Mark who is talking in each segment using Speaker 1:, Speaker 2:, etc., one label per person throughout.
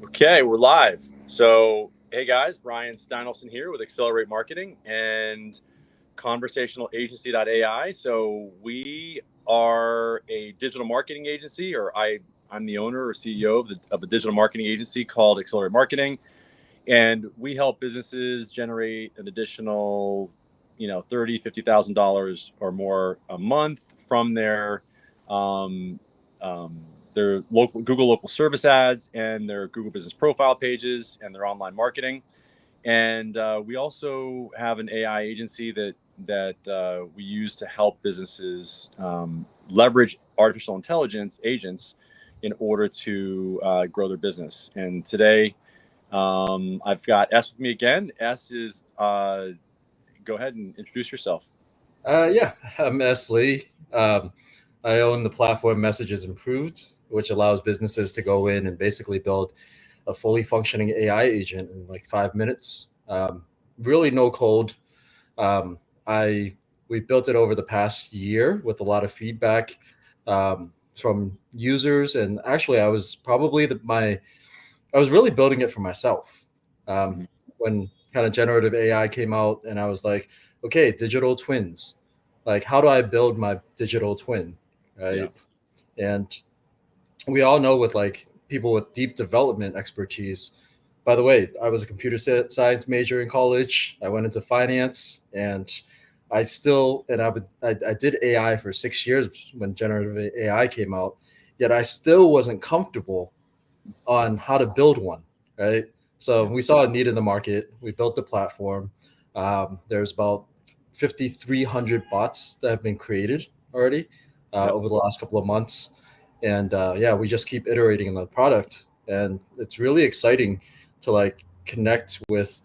Speaker 1: Okay, we're live. So, hey guys, Ryan Steinolfson here with Accelerate Marketing and Conversational Agency.ai. So, we are a digital marketing agency, or I'm the owner or CEO of a digital marketing agency called Accelerate Marketing. And we help businesses generate an additional, $30,000, $50,000 or more a month from um, their local Google local service ads and their Google business profile pages and their online marketing. And we also have an AI agency that we use to help businesses leverage artificial intelligence agents in order to grow their business. And today, I've got S with me again. S is, go ahead and introduce yourself.
Speaker 2: Yeah, I'm S. Lee. I own the platform Messages Improved, which allows businesses to go in and basically build a fully functioning AI agent in like 5 minutes. Really no code. Um, I we built it over the past year with a lot of feedback from users, and actually, I was probably I was really building it for myself.
Speaker 1: Mhm.
Speaker 2: When kind of generative AI came out, and I was like, okay, digital twins. Like, how do I build my digital twin?
Speaker 1: Yeah.
Speaker 2: Right. And we all know with like people with deep development expertise. By the way, I was a computer science major in college. I went into finance, and I did AI for 6 years when generative AI came out. Yet I still wasn't comfortable on how to build one, right? So
Speaker 1: Yeah.
Speaker 2: we saw a need in the market. We built the platform. There's about 5,300 bots that have been created already
Speaker 1: Yep.
Speaker 2: over the last couple of months. And yeah, we just keep iterating in the product. And it's really exciting to like connect with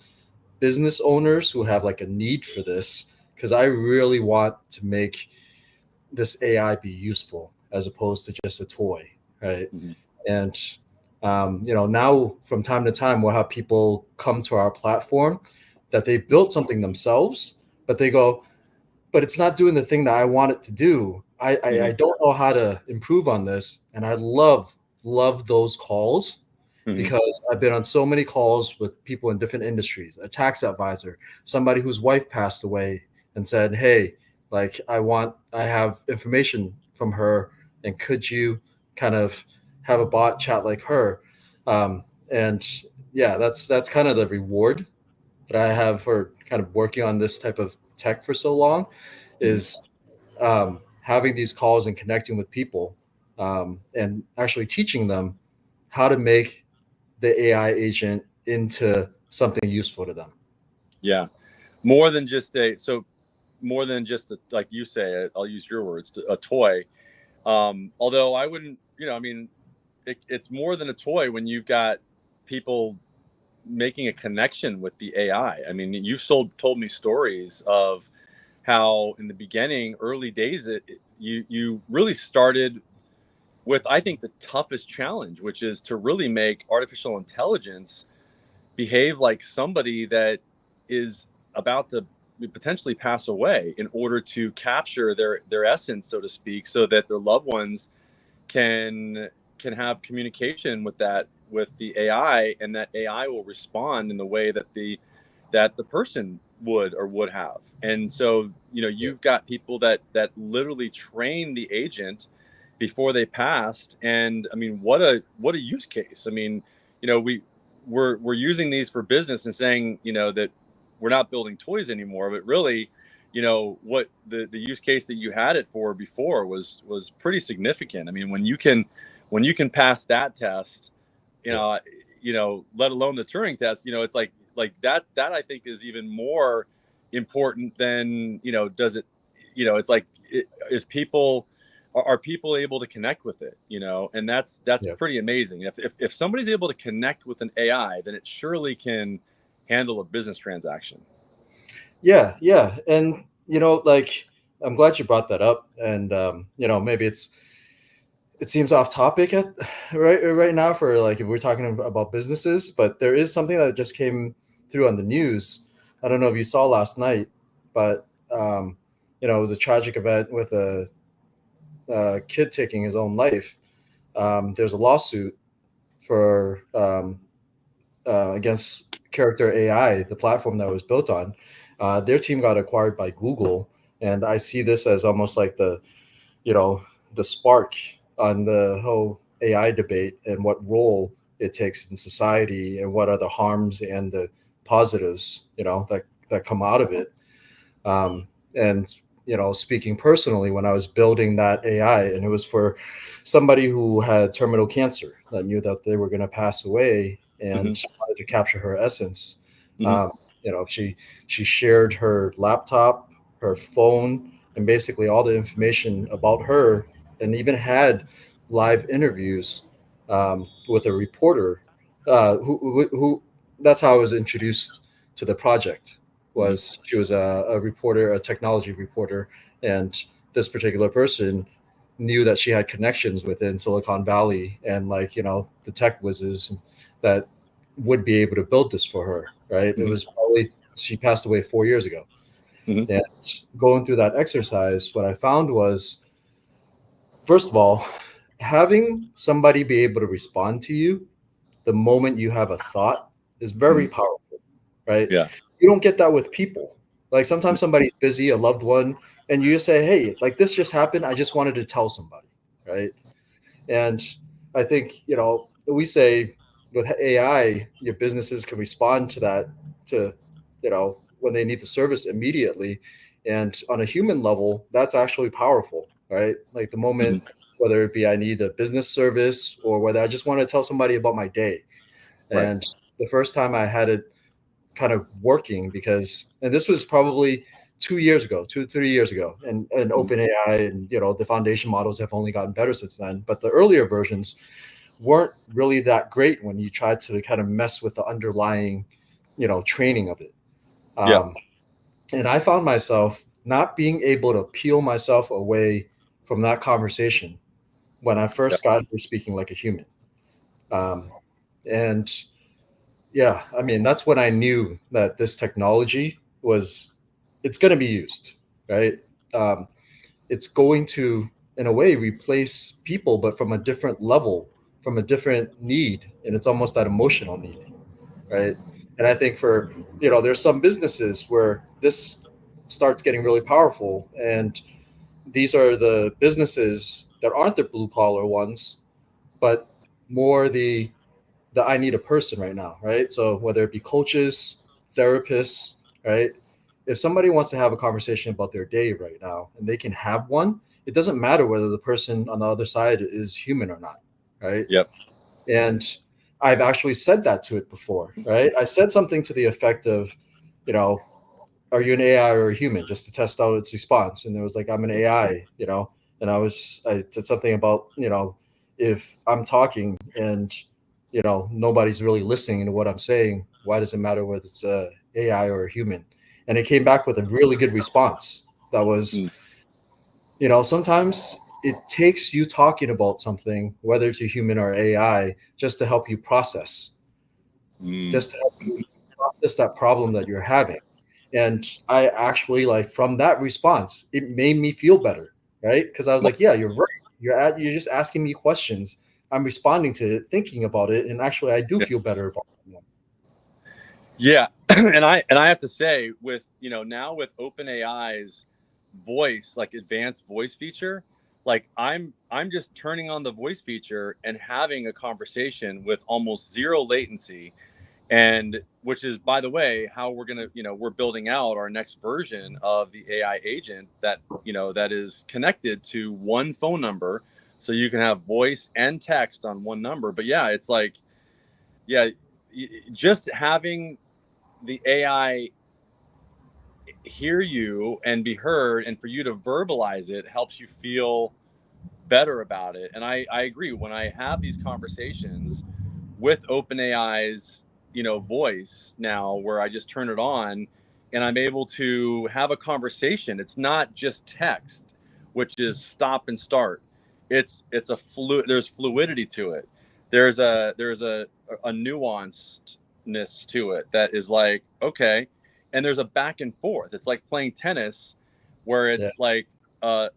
Speaker 2: business owners who have like a need for this, because I really want to make this AI be useful as opposed to just a toy, right?
Speaker 1: Mhm.
Speaker 2: And now from time to time, we'll have people come to our platform that they built something themselves, but they go, but it's not doing the thing that I want it to do. I
Speaker 1: Mhm.
Speaker 2: don't know how to improve on this. And I love those calls,
Speaker 1: Mhm.
Speaker 2: because I've been on so many calls with people in different industries, a tax advisor, somebody whose wife passed away and said, hey, like I have information from her, and could you kind of have a bot chat like her? And yeah, that's kind of the reward that I have for kind of working on this type of tech for so long,
Speaker 1: Mhm.
Speaker 2: is having these calls and connecting with people, and actually teaching them how to make the AI agent into something useful to them.
Speaker 1: Yeah. More than just more than just like you say, I'll use your words, a toy. Although I wouldn't, I mean, it's more than a toy when you've got people making a connection with the AI. I mean, you've told me stories of how in the beginning, early days, you really started with, I think, the toughest challenge, which is to really make artificial intelligence behave like somebody that is about to potentially pass away, in order to capture their essence, so to speak, so that their loved ones can have communication with the AI, and that AI will respond in the way that the person would have. And so,
Speaker 2: Yeah.
Speaker 1: you've got people that literally train the agent before they passed. And I mean, what a use case. I mean, we're using these for business and saying, that we're not building toys anymore, but really, what the use case that you had it for before was pretty significant. I mean, when you can pass that test, you
Speaker 2: Yeah.
Speaker 1: know, let alone the Turing test, it's like that I think is even more important than, does it, it's like, is people, are people able to connect with it, and that's
Speaker 2: Yeah.
Speaker 1: pretty amazing. If somebody's able to connect with an AI, then it surely can handle a business transaction.
Speaker 2: Yeah. Yeah. And like, I'm glad you brought that up. And maybe it seems off topic right now for like if we're talking about businesses, but there is something that just came through on the news. I don't know if you saw last night, but it was a tragic event with a kid taking his own life. There's a lawsuit for against Character AI, the platform that was built on, their team got acquired by Google, and I see this as almost like the, you know, the spark on the whole AI debate and what role it takes in society and what are the harms and the positives, that come out of it. And speaking personally, when I was building that AI, and it was for somebody who had terminal cancer that knew that they were going to pass away
Speaker 1: Hmm.
Speaker 2: and wanted to capture her essence.
Speaker 1: Hmm.
Speaker 2: um, she shared her laptop, her phone, and basically all the information about her, and even had live interviews with a reporter, who that's how I was introduced to the project.
Speaker 1: Hmm.
Speaker 2: Was she was a reporter, a technology reporter, and this particular person knew that she had connections within Silicon Valley and, like, the tech whizzes that would be able to build this for her. Right? It
Speaker 1: Hmm.
Speaker 2: was probably, she passed away 4 years ago,
Speaker 1: Hmm.
Speaker 2: and going through that exercise, what I found was, first of all, having somebody be able to respond to you the moment you have a thought is very
Speaker 1: Hmm.
Speaker 2: powerful, right?
Speaker 1: Yeah.
Speaker 2: You don't get that with people. Like, sometimes somebody's busy, a loved one, and you just say, "Hey, like, this just happened. I just wanted to tell somebody," right? And I think, we say with AI, your businesses can respond to that, to, when they need the service immediately. And on a human level, that's actually powerful, right? Like, the
Speaker 1: Hmm.
Speaker 2: moment, whether it be I need a business service or whether I just want to tell somebody about my day.
Speaker 1: Right.
Speaker 2: And the first time I had it kind of working, because, and this was probably 2 years ago, 3 years ago, and
Speaker 1: Hmm.
Speaker 2: open AI, and the foundation models have only gotten better since then, but the earlier versions weren't really that great when you tried to kind of mess with the underlying training of it.
Speaker 1: Yeah.
Speaker 2: um, and I found myself not being able to peel myself away from that conversation when I
Speaker 1: Yeah.
Speaker 2: first got into speaking like a human. Um, and yeah, I mean, that's when I knew that this technology was, it's going to be used, right? um, it's going to, in a way, replace people, but from a different level, from a different need, and it's almost that emotional need, right? And I think for, there's some businesses where this starts getting really powerful, and these are the businesses that aren't the blue collar ones, but more the I need a person right now, right? So whether it be coaches, therapists, right? If somebody wants to have a conversation about their day right now and they can have one, it doesn't matter whether the person on the other side is human or not, right?
Speaker 1: Yep.
Speaker 2: And I've actually said that to it before, right? I said something to the effect of, you know, are you an AI or a human, just to test out its response. And it was like, I'm an AI, and I said something about, if I'm talking and, nobody's really listening to what I'm saying, why does it matter whether it's a AI or a human? And it came back with a really good response. That was,
Speaker 1: Mm.
Speaker 2: sometimes it takes you talking about something, whether it's a human or AI, just to help you process,
Speaker 1: Mm.
Speaker 2: just to help you process that problem that you're having. And I actually, like, from that response, it made me feel better, right? Because I was like, yeah, you're right. You're just asking me questions. I'm responding to it, thinking about it, and actually, I do
Speaker 1: Yeah.
Speaker 2: feel better about it.
Speaker 1: Yeah. And I have to say, with now with OpenAI's voice, like advanced voice feature, like I'm just turning on the voice feature and having a conversation with almost zero latency, and which is, by the way, how we're going to, we're building out our next version of the AI agent that, that is connected to one phone number, so you can have voice and text on one number. But yeah, it's like, yeah, just having the AI hear you and be heard, and for you to verbalize it helps you feel better about it. And I agree, when I have these conversations with OpenAI's, voice now, where I just turn it on and I'm able to have a conversation. It's not just text, which is stop and start. It's a there's fluidity to it. There's a nuancedness to it that is like, okay, and there's a back and forth. It's like playing tennis, where
Speaker 2: Yeah,
Speaker 1: it's like,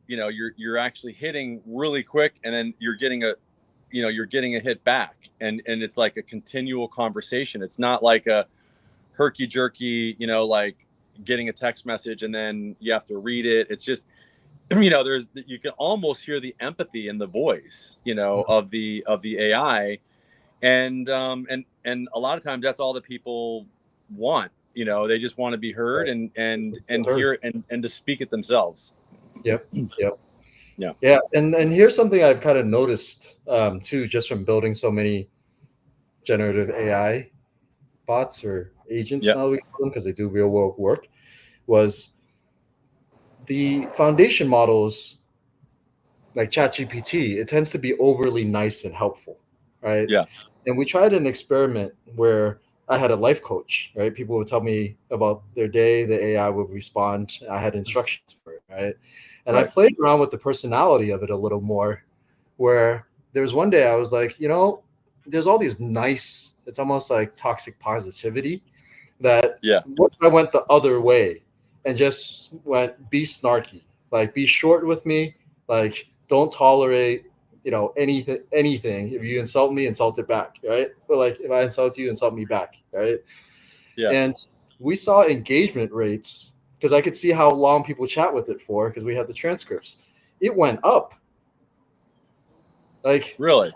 Speaker 1: you're actually hitting really quick, and then you're getting you're getting a hit back, and it's like a continual conversation. It's not like a herky jerky, like getting a text message and then you have to read it. It's just, you can almost hear the empathy in the voice, of the AI. And a lot of times that's all that people want. They just want to be heard,
Speaker 2: Right.
Speaker 1: and hear and to speak it themselves.
Speaker 2: Yep. Yep.
Speaker 1: Yeah.
Speaker 2: Yeah. And here's something I've kind of noticed too, just from building so many generative AI bots or agents
Speaker 1: Yep.
Speaker 2: now we call them because they do real world work, was the foundation models like ChatGPT, it tends to be overly nice and helpful, right?
Speaker 1: Yeah.
Speaker 2: And we tried an experiment where I had a life coach, right? People would tell me about their day, the AI would respond. I had instructions for it, right? And I
Speaker 1: Right.
Speaker 2: played around with the personality of it a little more, where there was one day I was like, there's all these nice, it's almost like toxic positivity that
Speaker 1: Yeah.
Speaker 2: what if I went the other way and just went be snarky, like be short with me, like don't tolerate, anything. If you insult me, insult it back, right? But like if I insult you, insult me back, right?
Speaker 1: Yeah.
Speaker 2: And we saw engagement rates because I could see how long people chat with it for because we had the transcripts. It went up, like
Speaker 1: Really.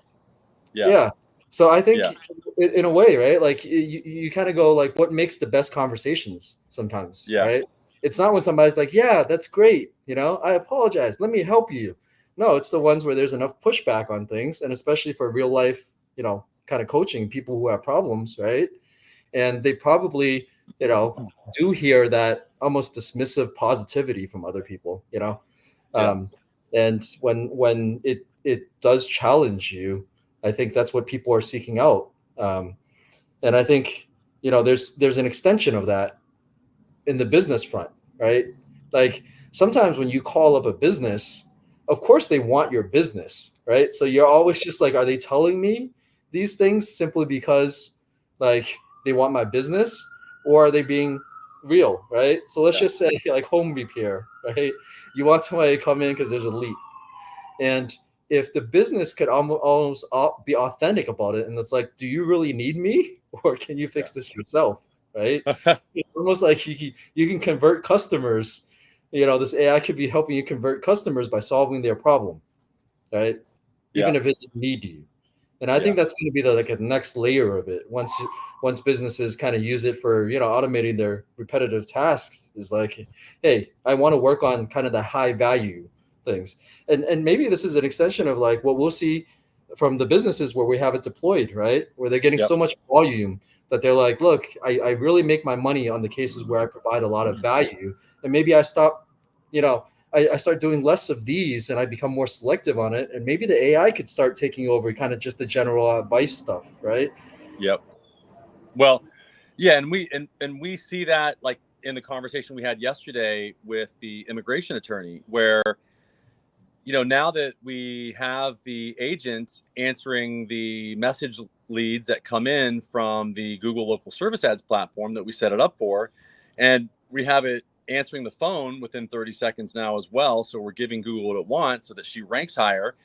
Speaker 1: Yeah.
Speaker 2: yeah. So I think
Speaker 1: Yeah.
Speaker 2: in a way, right? Like you kind of go like, what makes the best conversations sometimes,
Speaker 1: Yeah.
Speaker 2: right? It's not when somebody's like, yeah, that's great. I apologize. Let me help you. No, it's the ones where there's enough pushback on things. And especially for real life, kind of coaching people who have problems, right? And they probably, do hear that almost dismissive positivity from other people,
Speaker 1: Yeah.
Speaker 2: um, and when it does challenge you, I think that's what people are seeking out. And I think there's an extension of that in the business front, right? Like sometimes when you call up a business, of course they want your business, right? So you're always just like, are they telling me these things simply because like they want my business, or are they being real, right? So let's
Speaker 1: Yeah.
Speaker 2: just say like home repair, right? You want somebody to come in because there's a leak, and if the business could almost be authentic about it, and it's like, do you really need me, or can you fix this yourself? Right? It's almost like you can convert customers. This AI could be helping you convert customers by solving their problem, right?
Speaker 1: Yeah.
Speaker 2: Even if it didn't need you. And I
Speaker 1: Yeah.
Speaker 2: think that's going to be like a next layer of it. Once businesses kind of use it for automating their repetitive tasks, is like, hey, I want to work on kind of the high value things, and maybe this is an extension of like what we'll see from the businesses where we have it deployed, right? Where they're getting
Speaker 1: Yep.
Speaker 2: so much volume that they're like, look, I really make my money on the cases where I provide a lot of value, and maybe I stop, I start doing less of these and I become more selective on it. And maybe the AI could start taking over kind of just the general advice stuff, right?
Speaker 1: Yep. Well, yeah, and we see that like in the conversation we had yesterday with the immigration attorney, where now that we have the agent answering the message leads that come in from the Google local service ads platform that we set it up for, and we have it answering the phone within 30 seconds now as well. So we're giving Google what it wants so that she ranks higher,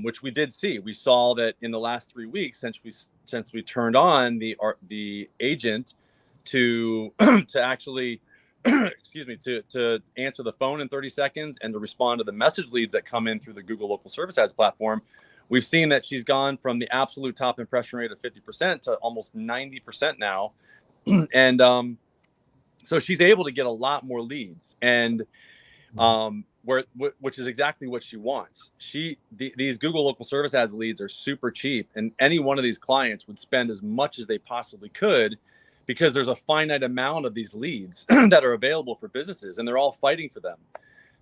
Speaker 1: which we did see. We saw that in the last 3 weeks since we turned on the agent to to actually excuse me, to answer the phone in 30 seconds and to respond to the message leads that come in through the Google local service ads platform. We've seen that she's gone from the absolute top impression rate of 50% to almost 90% now. And so she's able to get a lot more leads, and which is exactly what she wants. These Google local service ads leads are super cheap, and any one of these clients would spend as much as they possibly could, because there's a finite amount of these leads that are available for businesses, and they're all fighting for them.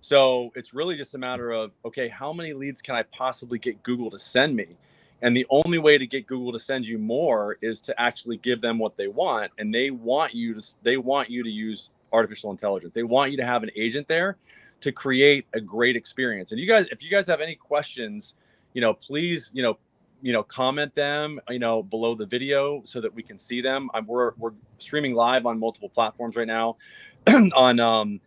Speaker 1: So it's really just a matter of, okay, how many leads can I possibly get Google to send me? And the only way to get Google to send you more is to actually give them what they want. And they want you to use artificial intelligence. They want you to have an agent there to create a great experience. And if you guys have any questions, please, comment them, below the video so that we can see them. We're streaming live on multiple platforms right now, on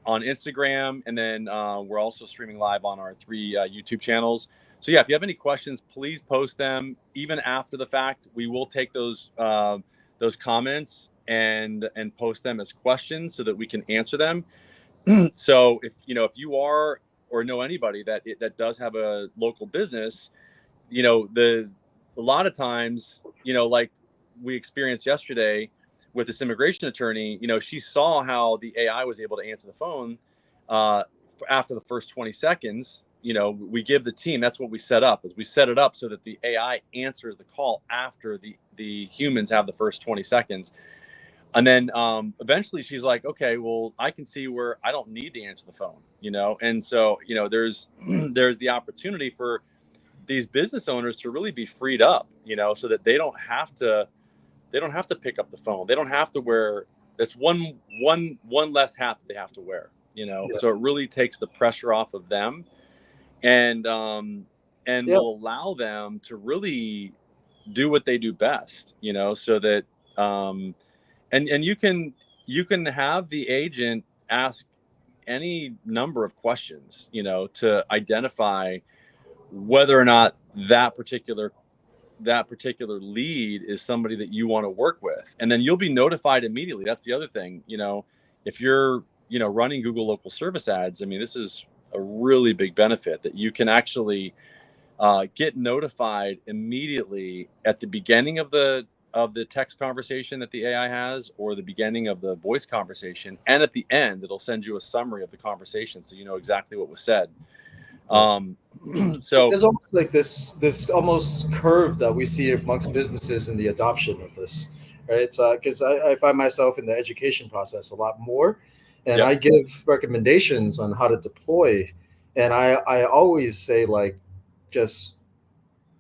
Speaker 1: Instagram, and then we're also streaming live on our 3 YouTube channels. So yeah, if you have any questions, please post them. Even after the fact, we will take those comments and post them as questions so that we can answer them. So if you are or know anybody that does have a local business, a lot of times, like we experienced yesterday with this immigration attorney, she saw how the AI was able to answer the phone uh, after the first 20 seconds. We give the team, that's what we set up, is we set it up so that the AI answers the call after the humans have the first 20 seconds. And then eventually she's like, okay, well, I can see where I don't need to answer the phone, and so there's there's the opportunity for these business owners to really be freed up, so that they don't have to pick up the phone. They don't have to wear, that's one less hat that they have to wear,
Speaker 2: Yeah.
Speaker 1: so it really takes the pressure off of them, and
Speaker 2: Yeah.
Speaker 1: will allow them to really do what they do best, so that and you can have the agent ask any number of questions, to identify whether or not that particular lead is somebody that you want to work with, and then you'll be notified immediately. That's the other thing, if you're running Google local service ads. I mean, this is a really big benefit, that you can actually get notified immediately at the beginning of the text conversation that the AI has, or the beginning of the voice conversation, and at the end it'll send you a summary of the conversation, so you know exactly what was said. So
Speaker 2: There's almost like this almost curve that we see amongst businesses in the adoption of this, right? Because I find myself in the education process a lot more, and
Speaker 1: yep,
Speaker 2: I give recommendations on how to deploy, and I always say, like, just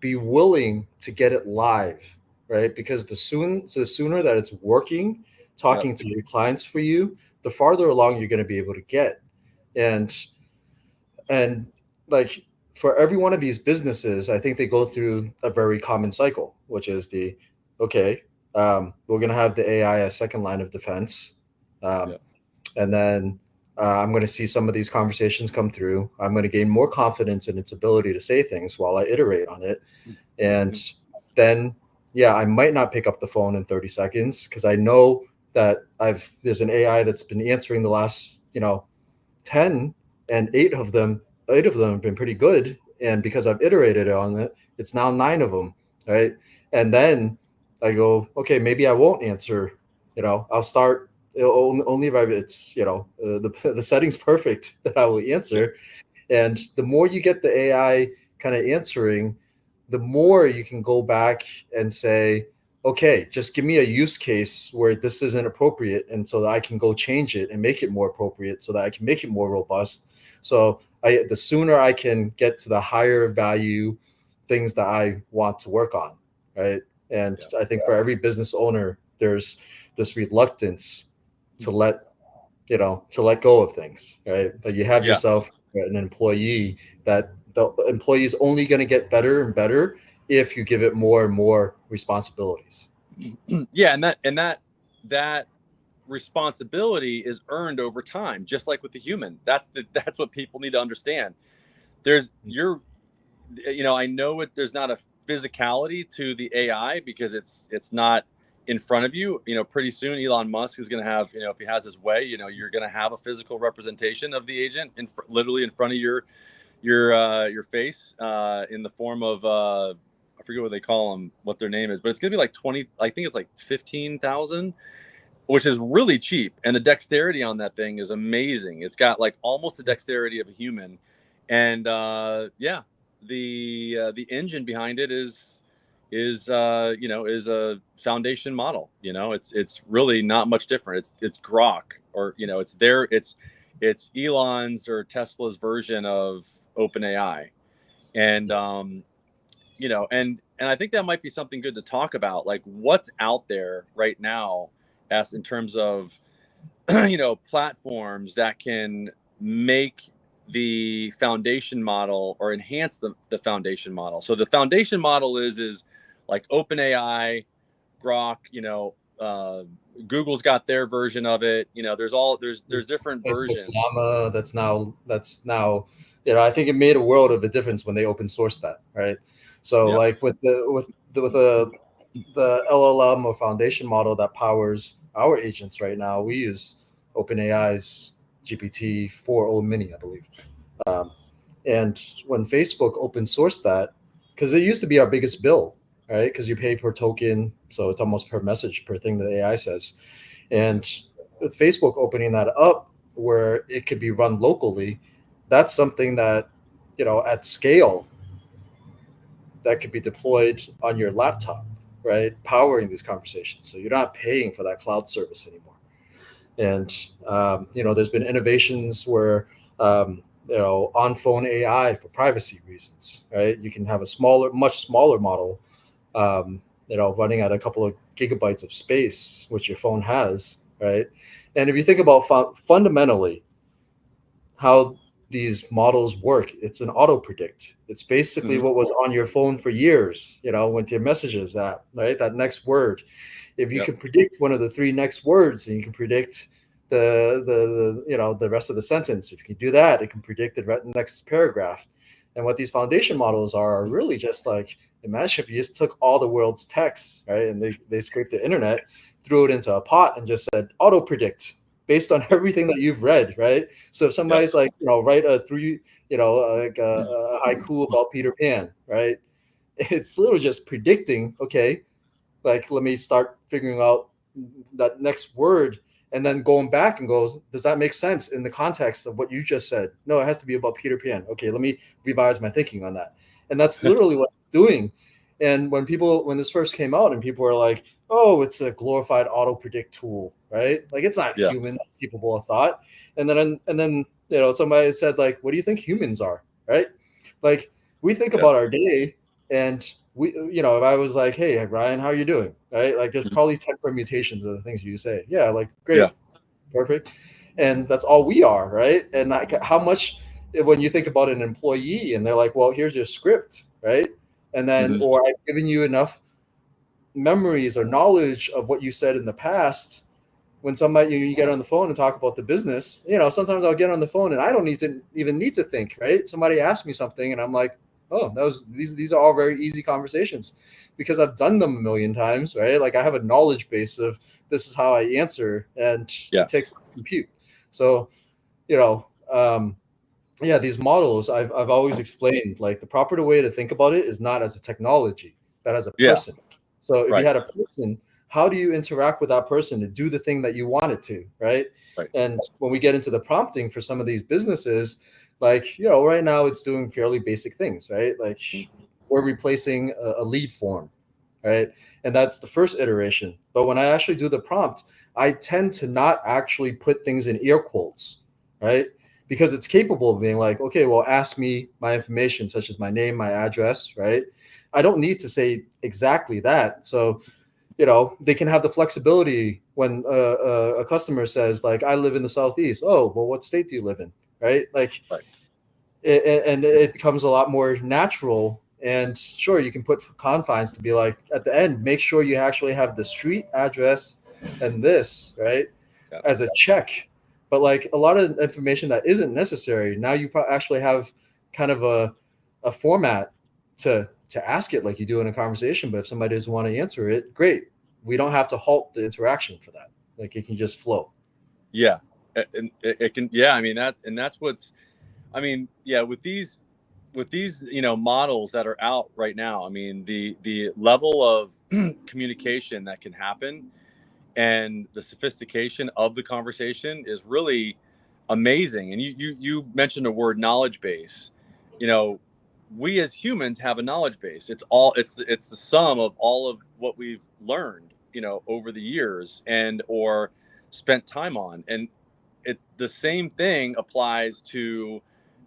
Speaker 2: be willing to get it live, right? Because the sooner that it's working,
Speaker 1: yep,
Speaker 2: talking to your clients for you, the farther along you're going to be able to get, and and like, for every one of these businesses, I think they go through a very common cycle, which is okay, we're going to have the AI as second line of defense. Um,
Speaker 1: yep,
Speaker 2: and then I'm going to see some of these conversations come through. I'm going to gain more confidence in its ability to say things while I iterate on it. And
Speaker 1: mhm,
Speaker 2: then, yeah, I might not pick up the phone in 30 seconds because I know that there's an AI that's been answering the last, 10, and eight of them have been pretty good. And because I've iterated on it, it's now 9 of them, right? And then I go, okay, maybe I won't answer. I'll start only if it's the setting's perfect that I will
Speaker 1: yep,
Speaker 2: answer. And the more you get the AI kind of answering, the more you can go back and say, okay, just give me a use case where this isn't appropriate, and so that I can go change it and make it more appropriate, so that I can make it more robust. So the sooner I can get to the higher value things that I want to work on, right? And
Speaker 1: yep,
Speaker 2: I think for every business owner, there's this reluctance to let go of things, right? But you have
Speaker 1: yeah,
Speaker 2: yourself an employee that the employee is only going to get better and better if you give it more and more responsibilities.
Speaker 1: yeah, and that responsibility is earned over time, just like with the human. That's what people need to understand. There's you're I know there's not a physicality to the AI, because it's not in front of you. Pretty soon Elon Musk is going to have, if he has his way, you're going to have a physical representation of the agent literally in front of your face, in the form of I forget what they call them, what their name is, but it's going to be like 20, I think it's like 15,000, which is really cheap, and the dexterity on that thing is amazing. It's got like almost the dexterity of a human, and yeah, the engine behind it is a foundation model. It's really not much different. It's Grok, or it's Elon's or Tesla's version of OpenAI, and and I think that might be something good to talk about, like what's out there right now, as in terms of platforms that can make the foundation model or enhance the foundation model. So the foundation model is like OpenAI, Grok, Google's got their version of it. There's different
Speaker 2: Facebook's
Speaker 1: versions.
Speaker 2: Llama, that's now, I think it made a world of a difference when they open sourced that, right? So
Speaker 1: Yep.
Speaker 2: like with the LLM or foundation model that powers our agents right now, we use OpenAI's GPT 4.0 mini, I believe. Um, and when Facebook open sourced that, because it used to be our biggest bill, right? Because you pay per token, so it's almost per message per thing that AI says. And with Facebook opening that up where it could be run locally, that's something that, at scale, that could be deployed on your laptop, right? Powering these conversations. So you're not paying for that cloud service anymore. And, there's been innovations where, on phone AI for privacy reasons, right? You can have much smaller model, running at a couple of gigabytes of space, which your phone has, right? And if you think about fundamentally how these models work, it's an auto predict. It's basically
Speaker 1: Mhm.
Speaker 2: what was on your phone for years, with your messages app, right? That next word. If you
Speaker 1: Yep.
Speaker 2: can predict one of the three next words, and you can predict the rest of the sentence, if you can do that, it can predict the next paragraph. And what these foundation models are really just like, imagine if you just took all the world's texts, right, and they scraped the internet, threw it into a pot, and just said auto predict based on everything that you've read, right? So if
Speaker 1: Yep.
Speaker 2: somebody's like, write like a haiku about Peter Pan, right? It's literally just predicting, okay, like let me start figuring out that next word, and then going back and goes, does that make sense in the context of what you just said? No, it has to be about Peter Pan. Okay, let me revise my thinking on that. And that's literally what it's doing. And when this first came out and people were like, oh, it's a glorified auto predict tool, right? Like it's not
Speaker 1: Yeah.
Speaker 2: human capable of thought. And then somebody said, like, what do you think humans are, right? Like we think
Speaker 1: Yeah.
Speaker 2: about our day, and if I was like, hey Ryan, how are you doing, right? Like there's
Speaker 1: Mhm.
Speaker 2: probably 10 permutations of the things you say. Yeah, like
Speaker 1: Yeah.
Speaker 2: great, perfect. And that's all we are, right? And like how much, when you think about an employee and they're like, well, here's your script, right? And then,
Speaker 1: Mhm.
Speaker 2: or I've given you enough memories or knowledge of what you said in the past. When somebody, you get on the phone and talk about the business, sometimes I'll get on the phone and I don't need to think, right? Somebody asks me something and I'm like, oh, these are all very easy conversations because I've done them a million times, right? Like I have a knowledge base of this is how I answer, and
Speaker 1: Yeah.
Speaker 2: it takes compute. So, you know, um, yeah, these models, I've always explained, like the proper way to think about it is not as a technology, but as a
Speaker 1: Yeah.
Speaker 2: person. So if you
Speaker 1: Right.
Speaker 2: had a person, how do you interact with that person to do the thing that you want it to, right?
Speaker 1: Right.
Speaker 2: And when we get into the prompting for some of these businesses, like, right now it's doing fairly basic things, right? Like
Speaker 1: Mhm.
Speaker 2: we're replacing a lead form, right? And that's the first iteration. But when I actually do the prompt, I tend to not actually put things in air quotes, right? Because it's capable of being like, okay, well, ask me my information, such as my name, my address, right? I don't need to say exactly that. So, they can have the flexibility when a customer says, like, I live in the Southeast. Oh, well, what state do you live in? Right? Like,
Speaker 1: Right.
Speaker 2: and it becomes a lot more natural. And sure, you can put confines to be like, at the end, make sure you actually have the street address and this, right,
Speaker 1: Yeah.
Speaker 2: as a check. But like a lot of information that isn't necessary, now you actually have kind of a format to ask it like you do in a conversation. But if somebody doesn't want to answer it, great. We don't have to halt the interaction for that. Like it can just flow.
Speaker 1: Yeah. And it can. Yeah. I mean that, and that's what's. I mean, yeah. With these models that are out right now, I mean the level of communication that can happen and the sophistication of the conversation is really amazing. And you mentioned the word knowledge base. You know, we as humans have a knowledge base. It's the sum of all of what we've learned, over the years and or spent time on. And the same thing applies to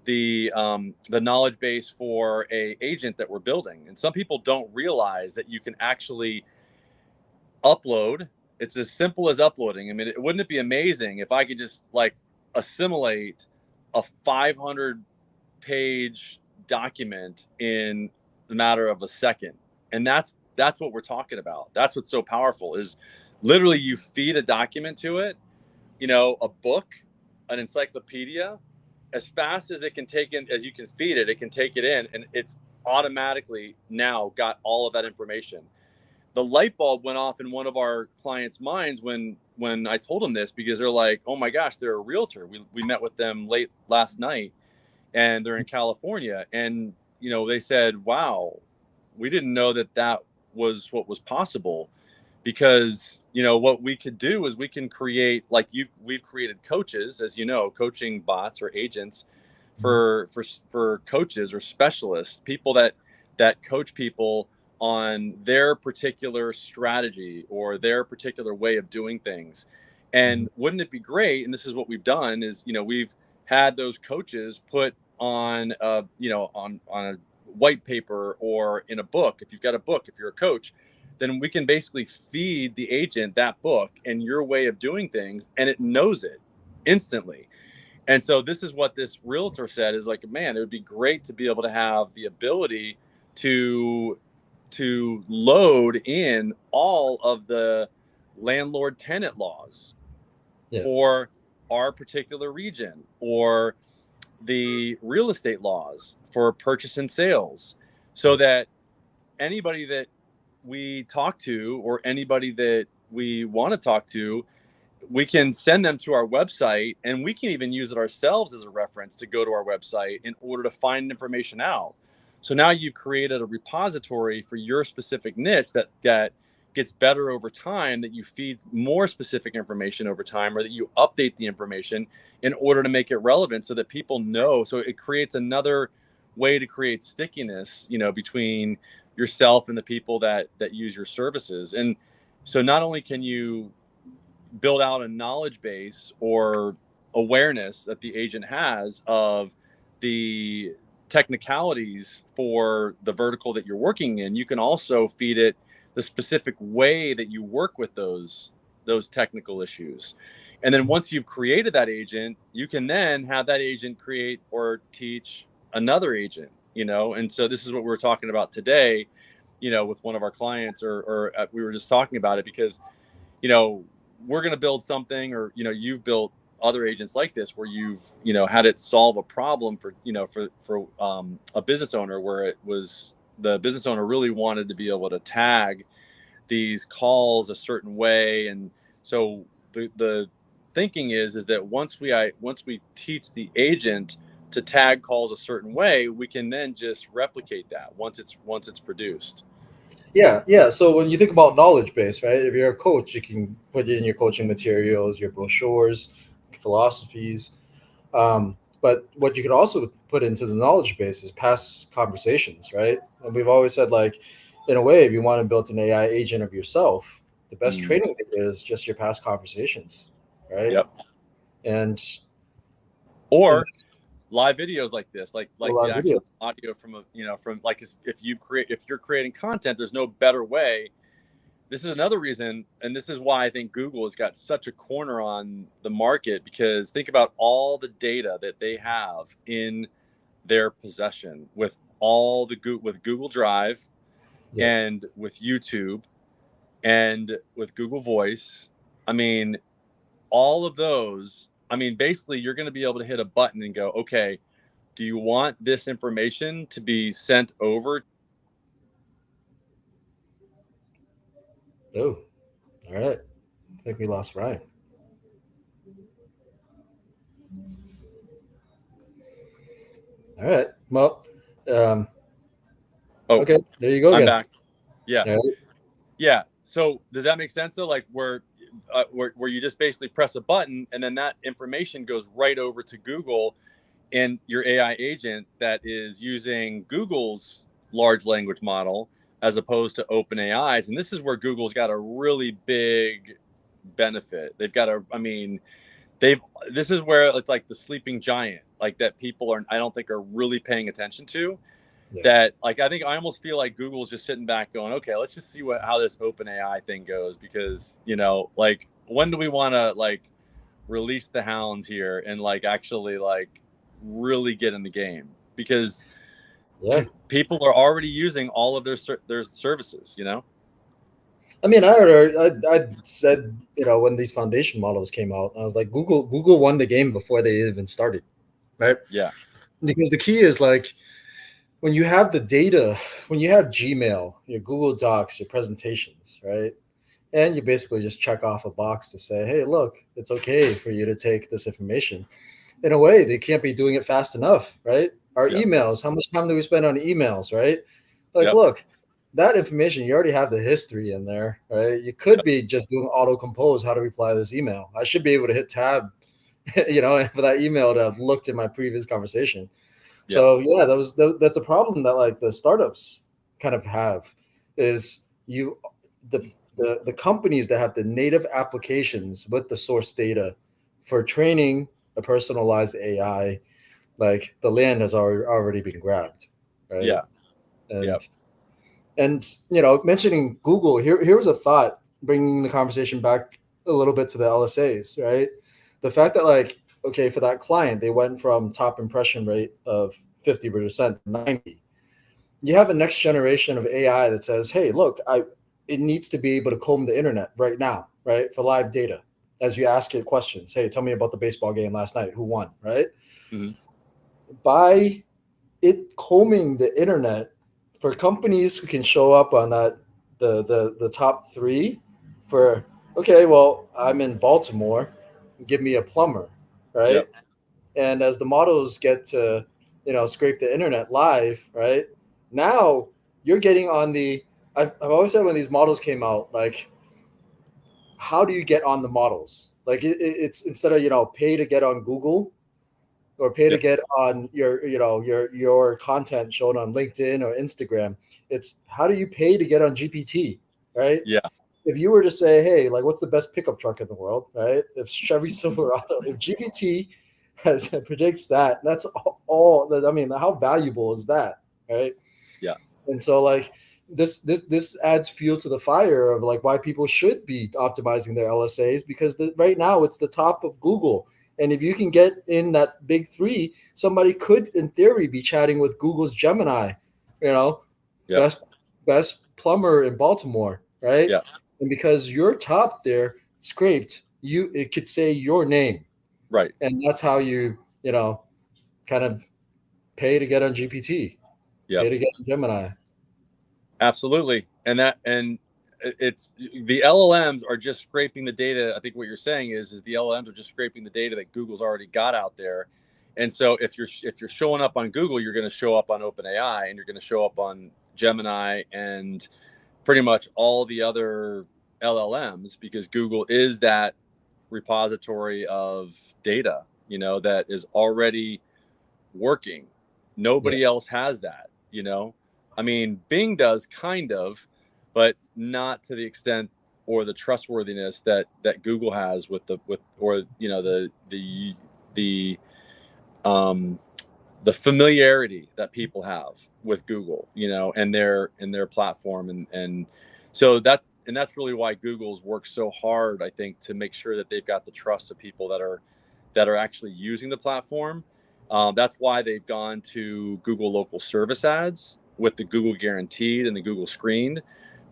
Speaker 1: the knowledge base for a agent that we're building. And some people don't realize that you can actually upload. It's as simple as uploading. I mean, wouldn't it be amazing if I could just like assimilate a 500 page document in the matter of a second? And that's what we're talking about. That's what's so powerful is literally you feed a document to it, a book, an encyclopedia, as fast as it can take in, as you can feed it, it can take it in, and it's automatically now got all of that information. The light bulb went off in one of our clients' minds when I told them this, because they're like, oh my gosh, they're a realtor. We met with them late last night, and they're in California, and they said, wow, we didn't know that was what was possible, because what we could do is we can create, like we've created coaches, as coaching bots or agents for coaches or specialists, people that coach people on their particular strategy or their particular way of doing things. And wouldn't it be great, and this is what we've done, is we've had those coaches put on on a white paper or in a book. If you've got a book, if you're a coach, then we can basically feed the agent that book and your way of doing things, and it knows it instantly. And so this is what this realtor said, is like, man, it would be great to be able to have the ability to load in all of the landlord tenant laws for our particular region, or the real estate laws for purchase and sales, so that anybody that we talk to, or anybody that we want to talk to, we can send them to our website, and we can even use it ourselves as a reference to go to our website in order to find information out. So now you've created a repository for your specific niche that gets better over time, that you feed more specific information over time, or that you update the information in order to make it relevant so that people know. So it creates another way to create stickiness, between yourself and the people that use your services. And so not only can you build out a knowledge base or awareness that the agent has of the technicalities for the vertical that you're working in, you can also feed it the specific way that you work with those technical issues. And then once you've created that agent, you can then have that agent create or teach another agent, and so this is what we're talking about today, with one of our clients, or we were just talking about it because we're going to build something, or you've built other agents like this, where you've had it solve a problem for a business owner, where it was the business owner really wanted to be able to tag these calls a certain way. And so the thinking is that once we teach the agent to tag calls a certain way, we can then just replicate that once it's produced.
Speaker 2: Yeah. So when you think about knowledge base, right? If you're a coach, you can put it in your coaching materials, your brochures, philosophies. But what you could also put into the knowledge base is past conversations, right? And we've always said, like, in a way, if you want to build an AI agent of yourself, the best training is just your past conversations, right?
Speaker 1: Yep.
Speaker 2: And
Speaker 1: or live videos like this, like the actual
Speaker 2: videos.
Speaker 1: audio from from, like, if you're creating content, there's no better way. This is another reason, and this is why I think Google has got such a corner on the market, because think about all the data that they have in their possession with with Google Drive, and with YouTube, and with Google Voice. I mean, all of those. I mean, basically, you're going to be able to hit a button and go, okay, do you want this information to be sent over?
Speaker 2: Oh, all right. I think we lost Ryan. All right. Well, okay. There you go again.
Speaker 1: I'm back. Yeah.
Speaker 2: Right.
Speaker 1: Yeah. So does that make sense though? Like where you just basically press a button, and then that information goes right over to Google and your AI agent that is using Google's large language model as opposed to OpenAI's. And this is where Google's got a really big benefit. This is where it's like the sleeping giant, like that people I don't think are really paying attention to. That, like, I think I almost feel like Google's just sitting back going, okay, let's just see how this OpenAI thing goes, because like, when do we want to like release the hounds here and like actually like really get in the game, because people are already using all of their services.
Speaker 2: I mean, I said, when these foundation models came out, I was like, Google won the game before they even started, right?
Speaker 1: Yeah.
Speaker 2: Because the key is like when you have the data, when you have Gmail, your Google Docs, your presentations, right? And you basically just check off a box to say, hey, look, it's okay for you to take this information. In a way, they can't be doing it fast enough, right? Our
Speaker 1: Yeah.
Speaker 2: emails, how much time do we spend on emails, right? Like,
Speaker 1: Yep.
Speaker 2: look, that information, you already have the history in there, right? You could
Speaker 1: Yep.
Speaker 2: be just doing auto compose how to reply to this email. I should be able to hit tab, for that email to have looked at my previous conversation.
Speaker 1: Yep.
Speaker 2: So yeah, that's a problem that like the startups kind of have is you the the companies that have the native applications with the source data for training a personalized AI, like the land has already been grabbed, right?
Speaker 1: Yeah.
Speaker 2: And
Speaker 1: Yep.
Speaker 2: mentioning Google, here was a thought, bringing the conversation back a little bit to the LSAs, right? The fact that like, okay, for that client, they went from top impression rate of 50% to 90. You have a next generation of AI that says, hey, look, it needs to be able to comb the internet right now, right? For live data. As you ask it questions, hey, tell me about the baseball game last night. Who won, right?
Speaker 1: Hmm.
Speaker 2: By it combing the internet for companies who can show up on that the top three for, okay, well, I'm in Baltimore, give me a plumber, right?
Speaker 1: Yep.
Speaker 2: And as the models get to scrape the internet live, right, now you're getting on the, I've always said when these models came out, like, how do you get on the models? Like it's instead of pay to get on Google or pay to
Speaker 1: Yep.
Speaker 2: get on your content shown on LinkedIn or Instagram. It's how do you pay to get on GPT, right?
Speaker 1: Yeah.
Speaker 2: If you were to say, hey, like what's the best pickup truck in the world, right? If Chevy Silverado, if GPT has predicts that, that's all that. I mean, how valuable is that, right?
Speaker 1: Yeah.
Speaker 2: And so like this adds fuel to the fire of like why people should be optimizing their LSAs because right now it's the top of Google. And if you can get in that big three, somebody could in theory be chatting with Google's Gemini, you know,
Speaker 1: Yep.
Speaker 2: best best plumber in Baltimore, right?
Speaker 1: Yeah.
Speaker 2: And because you're top there scraped, it could say your name.
Speaker 1: Right.
Speaker 2: And that's how you kind of pay to get on GPT, pay
Speaker 1: Yep.
Speaker 2: to get on Gemini.
Speaker 1: Absolutely. And it's the LLMs are just scraping the data. I think what you're saying is the LLMs are just scraping the data that Google's already got out there. And so if you're showing up on Google, you're going to show up on OpenAI and you're going to show up on Gemini and pretty much all the other LLMs because Google is that repository of data, that is already working.
Speaker 2: Yeah.
Speaker 1: Nobody else has that. I mean, Bing does kind of, but not to the extent or the trustworthiness that Google has with or the um the familiarity that people have with Google, and their platform and so that's really why Google's worked so hard, I think, to make sure that they've got the trust of people that are actually using the platform. That's why they've gone to Google local service ads with the Google guaranteed and the Google screened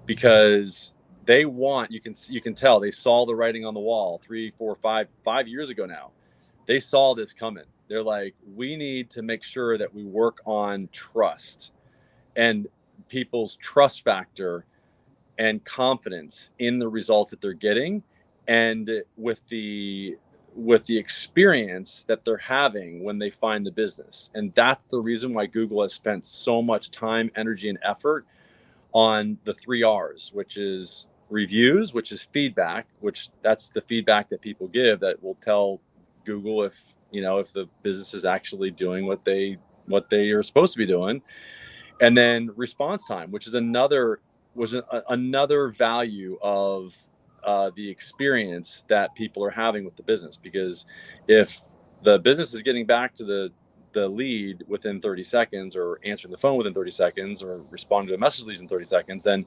Speaker 1: because you can tell they saw the writing on the wall 3, 4, 5 years ago now. They saw this coming. They're like, we need to make sure that we work on trust and people's trust factor and confidence in the results that they're getting and with the experience that they're having when they find the business. And that's the reason why Google has spent so much time, energy, and effort on the 3 R's, which is reviews, which is feedback, which that's the feedback that people give that will tell Google if the business is actually doing what they are supposed to be doing. And then response time, which is another value of the experience that people are having with the business. Because if the business is getting back to the lead within 30 seconds or answering the phone within 30 seconds or responding to a message leads in 30 seconds, then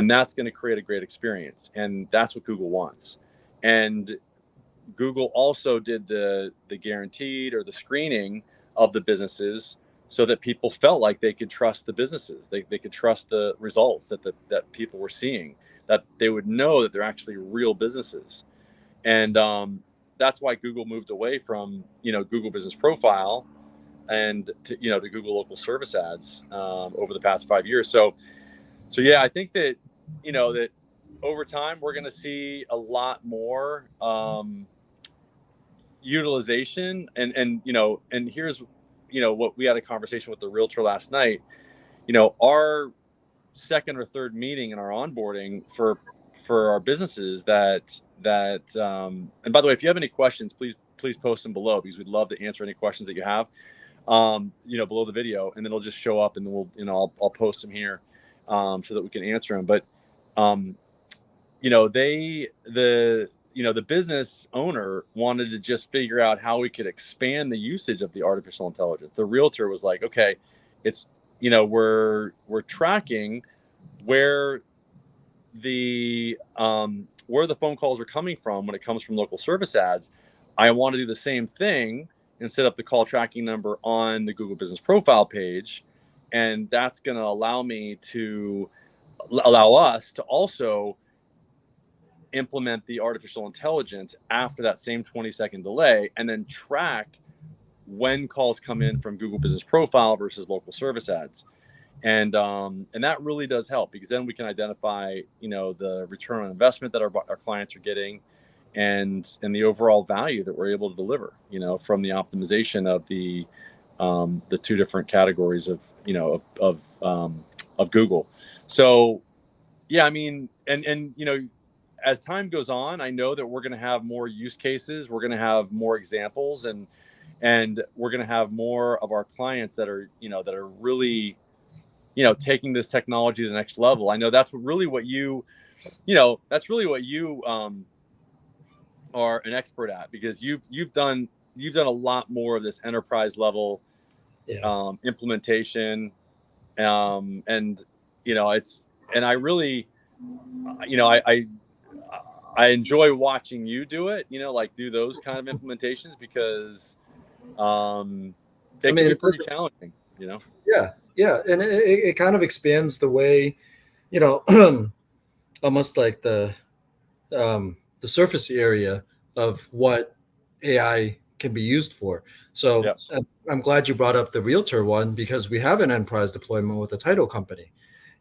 Speaker 1: that's going to create a great experience. And that's what Google wants. And Google also did the guaranteed or the screening of the businesses so that people felt like they could trust the businesses. They could trust the results that people were seeing. that they would know that they're actually real businesses. And that's why Google moved away from, Google Business Profile and to Google Local Service Ads over the past 5 years. So yeah, I think that that over time we're going to see a lot more utilization, and here's what we had a conversation with the realtor last night. Our second or third meeting in our onboarding for our businesses and by the way, if you have any questions, please post them below, because we'd love to answer any questions that you have below the video, and then it'll just show up, and then I'll post them here so that we can answer them. But the business owner wanted to just figure out how we could expand the usage of the artificial intelligence. The realtor was like, okay, it's we're tracking where the phone calls are coming from when it comes from local service ads. I want to do the same thing and set up the call tracking number on the Google Business Profile page, and that's going to allow us to also implement the artificial intelligence after that same 20-second delay, and then track when calls come in from Google Business Profile versus local service ads. And that really does help, because then we can identify the return on investment that our clients are getting, and the overall value that we're able to deliver from the optimization of the two different categories of Google. So yeah, I mean, and as time goes on, I know that we're going to have more use cases, we're going to have more examples, and we're going to have more of our clients that are really taking this technology to the next level. I know that's really what you are an expert at, because you've done a lot more of this enterprise level implementation, and I really I enjoy watching you do it, like do those kind of implementations, because it can be pretty challenging.
Speaker 2: Yeah, and it kind of expands the way, almost like the surface area of what AI can be used for. So
Speaker 1: Yep.
Speaker 2: I'm glad you brought up the realtor one, because we have an enterprise deployment with a title company,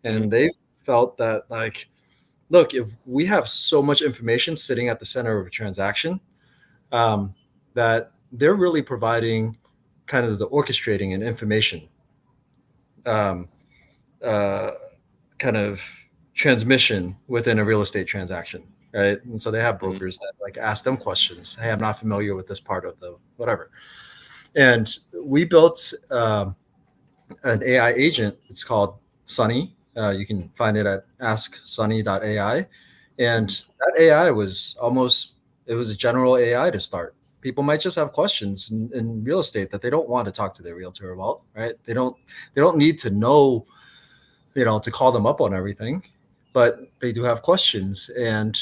Speaker 2: and they felt that, like, look, if we have so much information sitting at the center of a transaction, that they're really providing kind of the orchestrating and information kind of transmission within a real estate transaction, right? And so they have brokers that like ask them questions. Hey, I'm not familiar with this part of the whatever. And we built an AI agent. It's called Sunny. You can find it at asksunny.ai. And that AI was it was a general AI to start. People might just have questions in real estate that they don't want to talk to their realtor about, right? They don't need to know, to call them up on everything, but they do have questions. And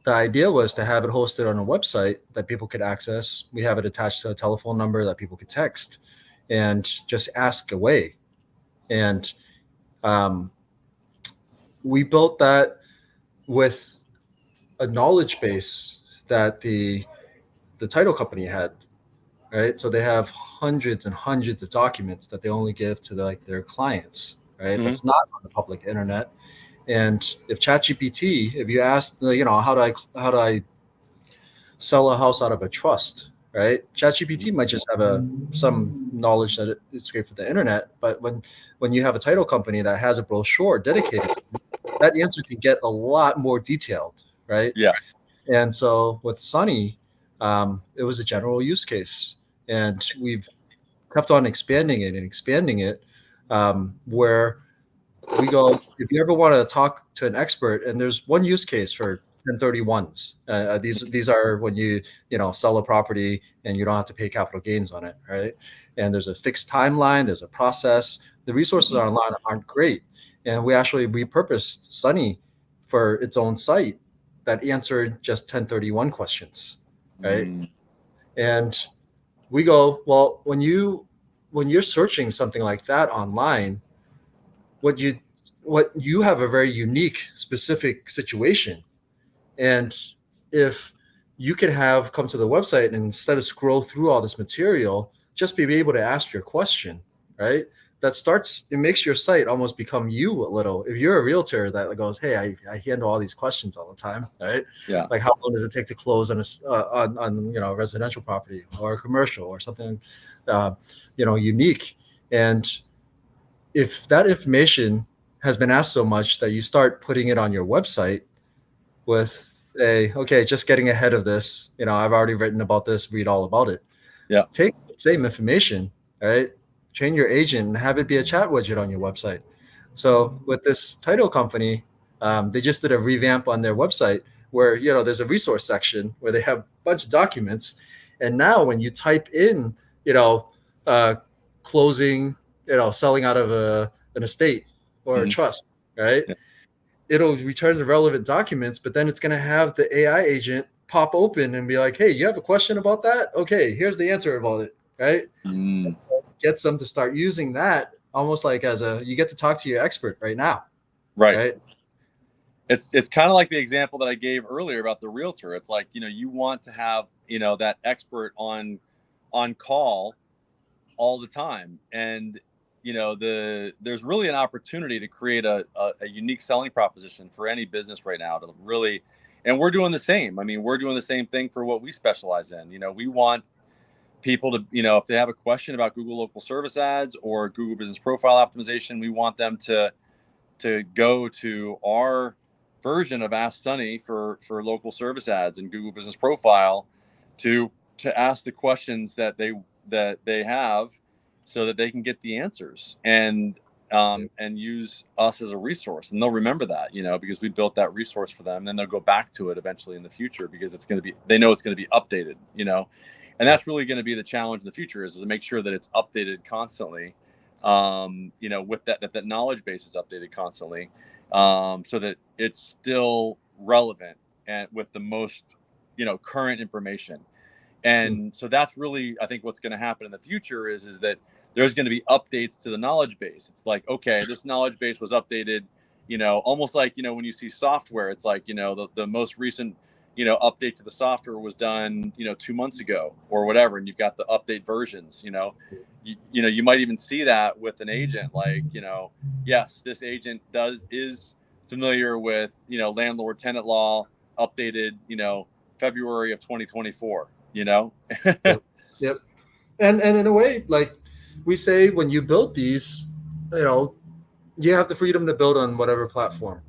Speaker 2: the idea was to have it hosted on a website that people could access. We have it attached to a telephone number that people could text and just ask away. And we built that with a knowledge base that the title company had, right? So they have hundreds and hundreds of documents that they only give to their clients, right? That's not on the public internet. And if ChatGPT, if you ask, how do I sell a house out of a trust, right? ChatGPT might just have some knowledge that it's scraped from the internet, but when you have a title company that has a brochure dedicated to it, that answer can get a lot more detailed, right?
Speaker 1: Yeah.
Speaker 2: And so with Sunny, it was a general use case, and we've kept on expanding it, where we go, if you ever want to talk to an expert, and there's one use case for 1031s. These are when you sell a property and you don't have to pay capital gains on it, right? And there's a fixed timeline, there's a process. The resources online aren't great, and we actually repurposed Sunny for its own site that answered just 1031 questions, right? And we go, well, when you're searching something like that online, what what you have a very unique, specific situation. And if you could have come to the website and instead of scroll through all this material, just be able to ask your question, right? It makes your site almost become you a little. If you're a realtor that goes, hey, I handle all these questions all the time, right?
Speaker 1: Yeah.
Speaker 2: Like how long does it take to close on a residential property or a commercial or something, unique. And if that information has been asked so much that you start putting it on your website with okay, just getting ahead of this, I've already written about this, read all about it.
Speaker 1: Yeah.
Speaker 2: Take the same information, right? Train your agent and have it be a chat widget on your website. So with this title company, they just did a revamp on their website where, there's a resource section where they have a bunch of documents. And now when you type in, closing, selling out of an estate or a trust, right?
Speaker 1: Yeah.
Speaker 2: It'll return the relevant documents, but then it's going to have the AI agent pop open and be like, hey, you have a question about that? Okay, here's the answer about it, right? So gets them to start using that almost like you get to talk to your expert right now.
Speaker 1: Right. It's kind of like the example that I gave earlier about the realtor. It's like, you want to have, that expert on call all the time. And, there's really an opportunity to create a unique selling proposition for any business right now to really, and we're doing the same. I mean, we're doing the same thing for what we specialize in. We want people to, if they have a question about Google local service ads or Google business profile optimization, we want them to go to our version of Ask Sunny for local service ads and Google business profile to ask the questions that they have so that they can get the answers and use us as a resource. And they'll remember that, because we built that resource for them. And then they'll go back to it eventually in the future because they know it's going to be updated, and that's really going to be the challenge in the future is to make sure that it's updated constantly. With that knowledge base is updated constantly, so that it's still relevant and with the most, current information. And so that's really, I think, what's going to happen in the future is that there's going to be updates to the knowledge base. It's like, okay, this knowledge base was updated, almost like, when you see software, it's like, the most recent, update to the software was done, 2 months ago or whatever. And you've got the update versions, you might even see that with an agent, like, yes, this agent is familiar with, landlord tenant law updated, February of 2024,
Speaker 2: Yep. And in a way, like we say, when you build these, you have the freedom to build on whatever platform.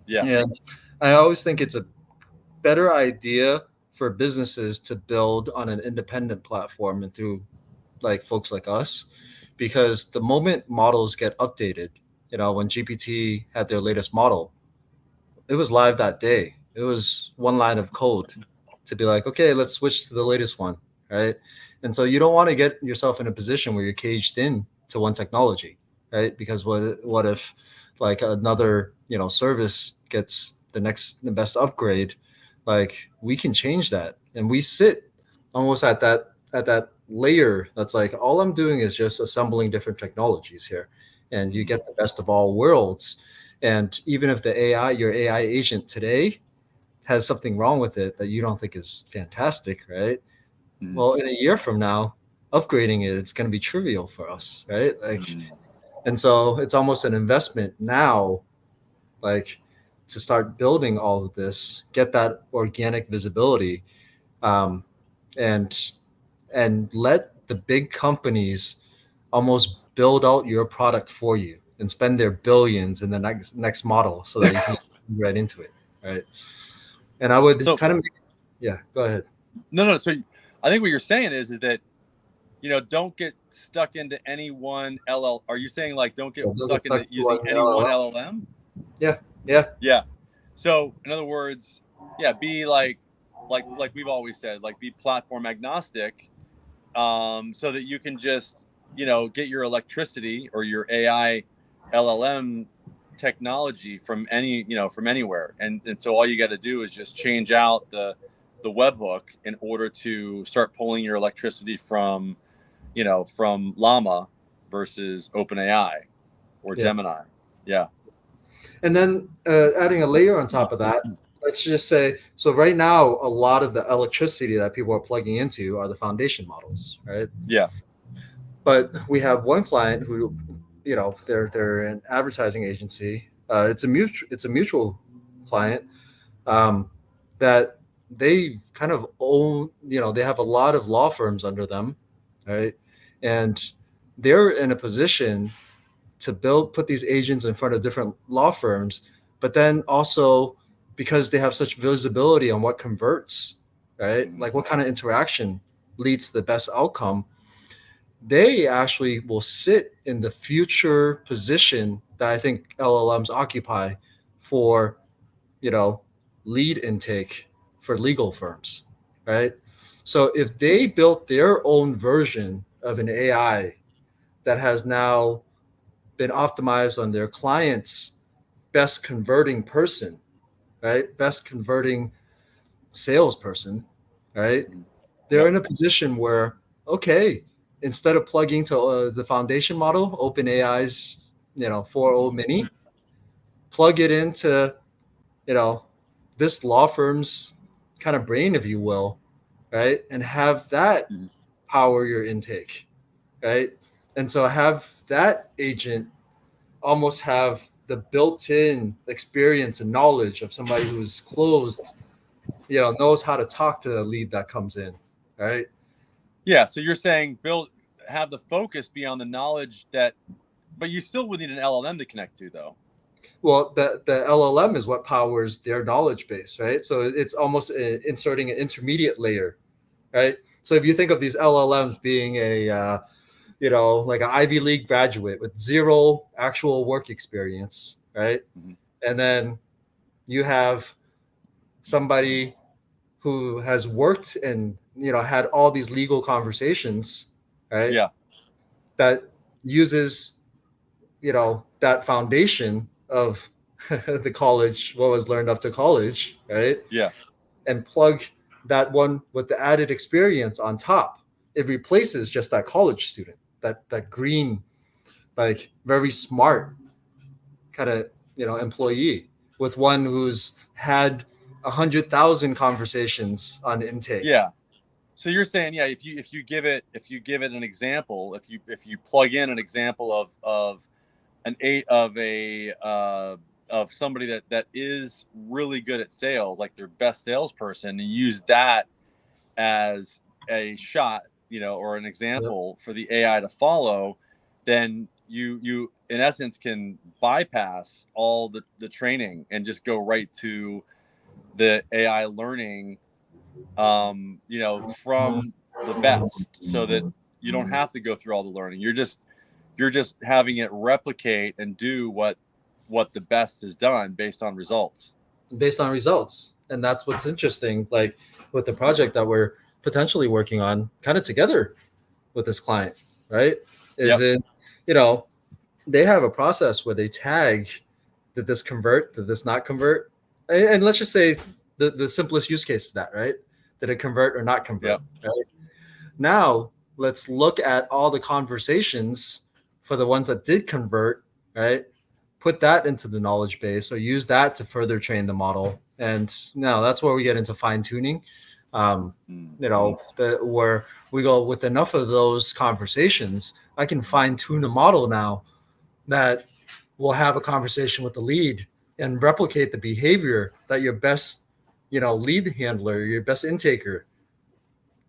Speaker 1: Yeah.
Speaker 2: And I always think it's a better idea for businesses to build on an independent platform and through like folks like us, because the moment models get updated, when GPT had their latest model, it was live that day. It was one line of code to be like, okay, let's switch to the latest one, right? And so you don't want to get yourself in a position where you're caged in to one technology, right? Because what if like another, service gets the best upgrade? Like we can change that, and we sit almost at that layer that's like, all I'm doing is just assembling different technologies here, and you get the best of all worlds. And even if your AI agent today has something wrong with it that you don't think is fantastic, right? Well, in a year from now, upgrading it's going to be trivial for us, right? Like, and so it's almost an investment now, like to start building all of this, get that organic visibility, and let the big companies almost build out your product for you and spend their billions in the next model so that you can get right into it, right? And I would go ahead.
Speaker 1: No. So I think what you're saying is that, don't get stuck into any one LL. Are you saying like don't get stuck into using any one LLM? Yeah. So in other words, be like we've always said, like be platform agnostic, so that you can just, get your electricity or your AI LLM technology from anywhere. And so all you got to do is just change out the webhook in order to start pulling your electricity from Llama versus OpenAI or Gemini. Yeah.
Speaker 2: And then adding a layer on top of that, let's just say, so right now, a lot of the electricity that people are plugging into are the foundation models, right?
Speaker 1: Yeah.
Speaker 2: But we have one client who, they're an advertising agency. It's a mutual client, um, that they kind of own. They have a lot of law firms under them, right? And they're in a position to put these agents in front of different law firms, but then also because they have such visibility on what converts, right?
Speaker 1: Mhm.
Speaker 2: Like what kind of interaction leads to the best outcome, they actually will sit in the future position that I think LLMs occupy for, you know, lead intake for legal firms, right? So if they built their own version of an AI that has now been optimized on their client's best converting person, right? Best converting salesperson, right?
Speaker 1: Mhm.
Speaker 2: They're
Speaker 1: Yep.
Speaker 2: in a position where, okay, instead of plugging to the foundation model, OpenAI's, 4.0 mini, plug it into, you know, this law firm's kind of brain, if you will, right? And have that
Speaker 1: Mhm.
Speaker 2: power your intake, right? And so have that agent almost have the built-in experience and knowledge of somebody who's closed, knows how to talk to the lead that comes in, right?
Speaker 1: Yeah. So you're saying have the focus be on the knowledge that, but you still would need an LLM to connect to, though.
Speaker 2: Well, the LLM is what powers their knowledge base, right? So it's almost inserting an intermediate layer, right? So if you think of these LLMs being like an Ivy League graduate with zero actual work experience, right?
Speaker 1: Mhm.
Speaker 2: And then you have somebody who has worked and had all these legal conversations, right?
Speaker 1: Yeah.
Speaker 2: That uses that foundation of the college, what was learned up to college, right?
Speaker 1: Yeah.
Speaker 2: And plug that one with the added experience on top. It replaces just that college student, that green, like very smart kind of employee, with one who's had 100,000 conversations on intake.
Speaker 1: Yeah. So you're saying, yeah, if you give it an example, if you plug in an example of an eight of somebody that is really good at sales, like their best salesperson, and use that as a shot, or an
Speaker 2: Yep.
Speaker 1: example for the AI to follow, then you in essence can bypass all the training and just go right to the AI learning, from the best, so that you don't have to go through all the learning. You're just having it replicate and do what the best has done based on results.
Speaker 2: Based on results. And that's what's interesting, like with the project that we're potentially working on kind of together with this client, right? Is
Speaker 1: Yep.
Speaker 2: it, you know, they have a process where they tag, did this convert, did this not convert? And let's just say the simplest use case is that, right? Did it convert or not convert?
Speaker 1: Yep.
Speaker 2: Right? Now, let's look at all the conversations for the ones that did convert, right? Put that into the knowledge base or use that to further train the model. And now that's where we get into fine tuning.
Speaker 1: Mm-hmm.
Speaker 2: Where we go with enough of those conversations, I can fine tune a model now that will have a conversation with the lead and replicate the behavior that your best, lead handler, your best intaker,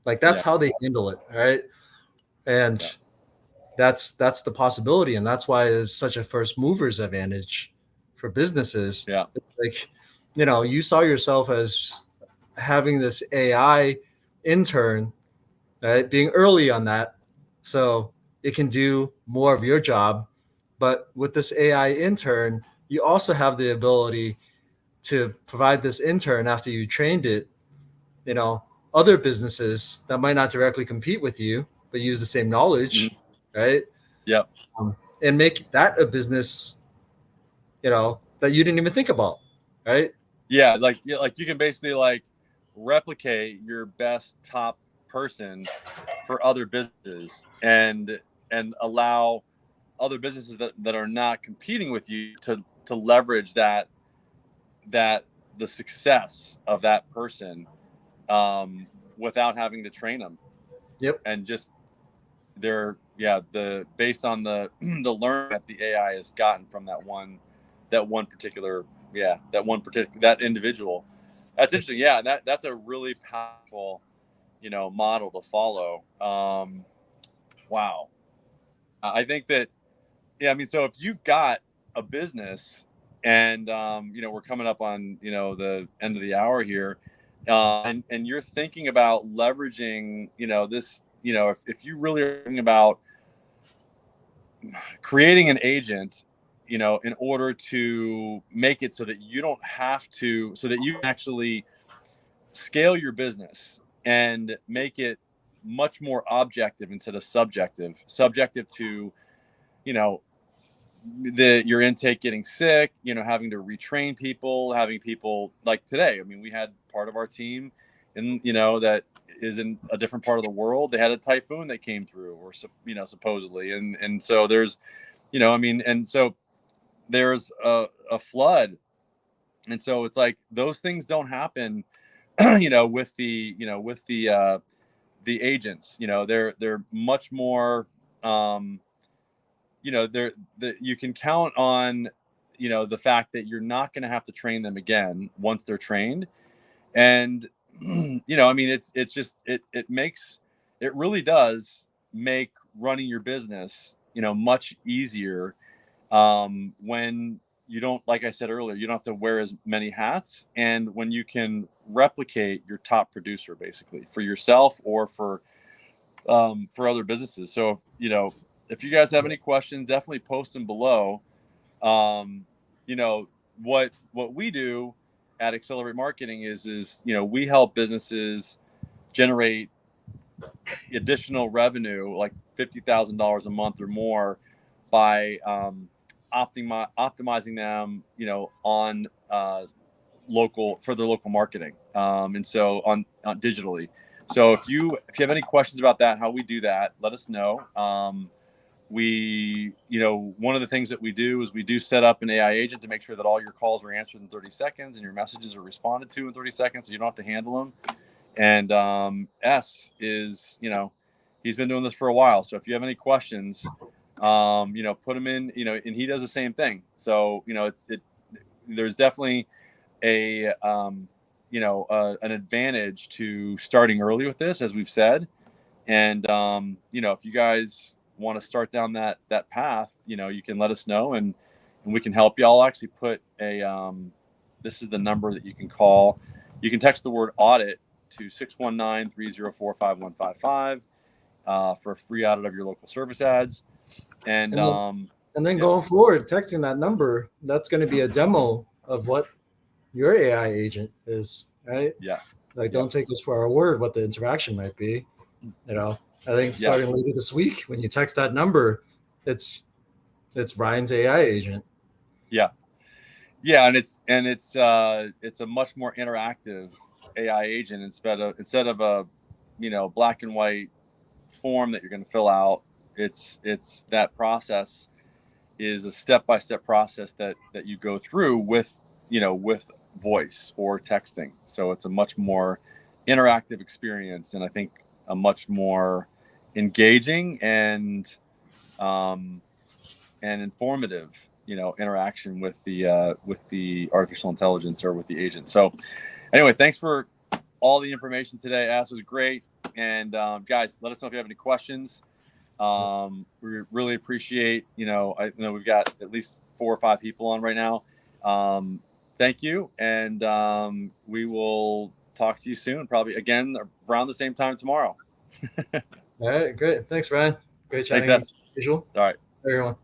Speaker 2: like that's
Speaker 1: Yeah.
Speaker 2: how they handle it, right? And
Speaker 1: Yeah.
Speaker 2: that's the possibility, and that's why it's such a first movers advantage for businesses.
Speaker 1: Yeah.
Speaker 2: Like, you saw yourself as having this AI intern, right? Being early on that, so it can do more of your job. But with this AI intern, you also have the ability to provide this intern after you trained it, you know, other businesses that might not directly compete with you, but use the same
Speaker 1: Hmm.
Speaker 2: knowledge, right?
Speaker 1: Yep.
Speaker 2: And make that a business, that you didn't even think about, right?
Speaker 1: Like you can basically like replicate your best top person for other businesses, and allow other businesses that are not competing with you leverage that the success of that person without having to train them.
Speaker 2: Yep.
Speaker 1: And just based on the the learn that the AI has gotten from that individual. That's interesting. Yeah, that's a really powerful, model to follow. Wow. I think that, yeah, I mean, so if you've got a business and, we're coming up on, the end of the hour here, and you're thinking about leveraging, this, if you really are thinking about creating an agent, in order to make it so that you don't have to, so that you can actually scale your business and make it much more objective instead of subjective to, you know, your intake getting sick, having to retrain people, having people like today. I mean, we had part of our team and, that is in a different part of the world. They had a typhoon that came through or, supposedly. And so there's, and so there's a flood. And so it's like, those things don't happen, with the agents, they're much more, you can count on, the fact that you're not going to have to train them again once they're trained. And, it's just, it really does make running your business, much easier, when you don't, like I said earlier, you don't have to wear as many hats. And when you can replicate your top producer, basically for yourself or for other businesses. So, if you guys have any questions, definitely post them below. You know, what we do at Accelerate Marketing is, we help businesses generate additional revenue, like $50,000 a month or more, by optimizing them, on for their local marketing, and so on digitally. So if you have any questions about that, how we do that, let us know. One of the things that we do is we do set up an AI agent to make sure that all your calls are answered in 30 seconds and your messages are responded to in 30 seconds, so you don't have to handle them. And S is, he's been doing this for a while. So if you have any questions, put them in, and he does the same thing. So, there's definitely an advantage to starting early with this, as we've said. And, if you guys want to start down that path, you can let us know and we can help you. I'll actually put this is the number that you can call. You can text the word audit to 619-304-5155 for a free audit of your local service ads. And
Speaker 2: then going forward, texting that number, that's going to be a demo of what your AI agent is, right?
Speaker 1: Yeah.
Speaker 2: Don't take us for our word what the interaction might be. I think starting later this week, when you text that number, it's Ryan's AI agent.
Speaker 1: Yeah. Yeah, and it's a much more interactive AI agent instead of a black and white form that you're going to fill out. It's that process is a step-by-step process that you go through with voice or texting. So it's a much more interactive experience, and I think a much more engaging and informative interaction with the artificial intelligence or with the agent. So anyway, thanks for all the information today. Ass was great. And guys, let us know if you have any questions. We really appreciate, I know we've got at least 4 or 5 people on right now. Thank you. And we will talk to you soon, probably again around the same time tomorrow.
Speaker 2: All right, great. Thanks, Ryan. Great chatting.
Speaker 1: Thanks,
Speaker 2: as usual.
Speaker 1: All right.
Speaker 2: Everyone.